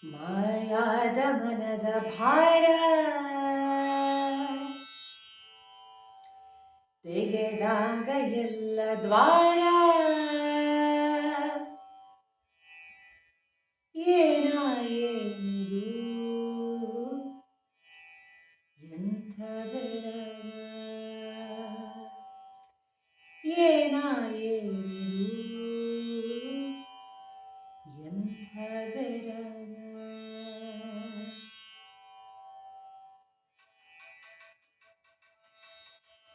ಮಾಯಾದ ಮನದ ಭಾರ ತೆಗೆದಾಂಗ ಎಲ್ಲ ದ್ವಾರ ಏನಿದು ಎಂಥ ಬೆರಗ ಏನಿದು ಎಂಥ ಬೆರಗ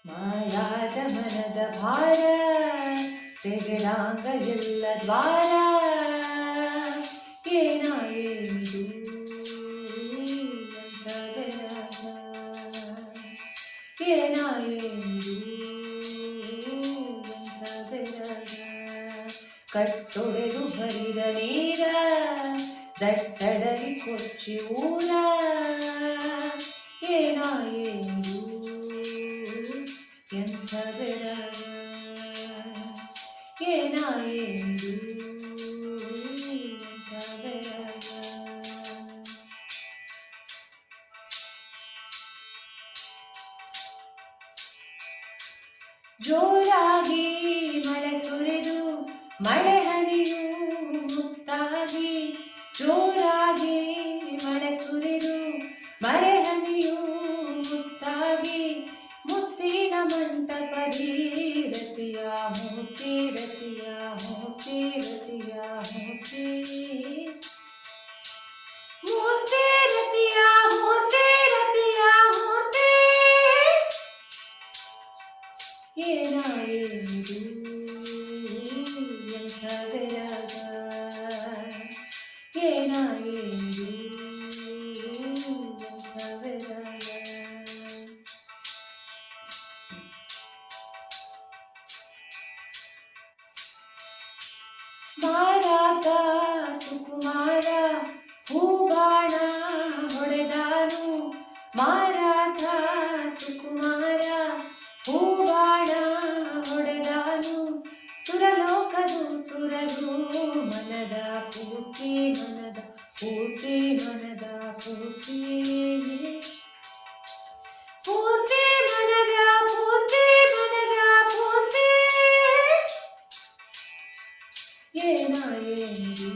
ಮಾಯಾದ ಮನದ ಭಾರ ತೆಗೆದಾಂಗ ಎಲ್ಲ ದ್ವಾರ ಏನಿದು ಎಂಥ ಬೆರಗ ಏನಿದು ಎಂಥ ಬೆರಗ ಕಟ್ಟೊಡೆದು ಹರಿದ ನೀರ ದಟ್ಟಡಲಿ ಕೊಚ್ಚಿ ಊರ ಏನಿದು ಎಂಥ ಬೆರಗ ಏನಿದು ಎಂಥ ಬೆರಗ ಜೋರಾಗಿ ಮಳೆ ಸುರಿದು ಮಳೆ ಹನಿಯು ಮುತ್ತಾಗಿ ಜೋರಾಗಿ ಮಳೆ ಸುರಿದು ಮಳೆ ಹನಿಯು ಮುತ್ತಾಗಿ ಮುತ್ತಿನ ಮಂಟಪದಿ ರತಿಯ ಮೂರ್ತಿ ರತಿಯ ಮೂರ್ತಿ ರತಿಯ ಮೂರ್ತಿ ಮೂರ್ತಿ ರತಿಯ ಮೂರ್ತಿ ರತಿಯ ಮೂರ್ತಿ ಏನಿದು ಎಂಥ ಬೆರಗ ಏನಿದು ಎಂಥ ಬೆರಗ ಮಾರಾಕ ಸುಕುಮಾರ ಹೂಬಾಣ ಹೊಡೆದಾನು ಮಾರಾಕ ಸುಕುಮಾರ ಹೂಬಾಣ ಹೊಡೆದಾನು ಸುರಲೋಕದು ಸುರರು ಮನದ ಪೂರ್ತಿ ಮನದ ಪೂರ್ತಿ ಮನದ ಪೂರ್ತಿ ಪೂರ್ತಿ ಮನದ ಪೂರ್ತಿ ಮನದ ಪೂರ್ತಿ ಏನಿದು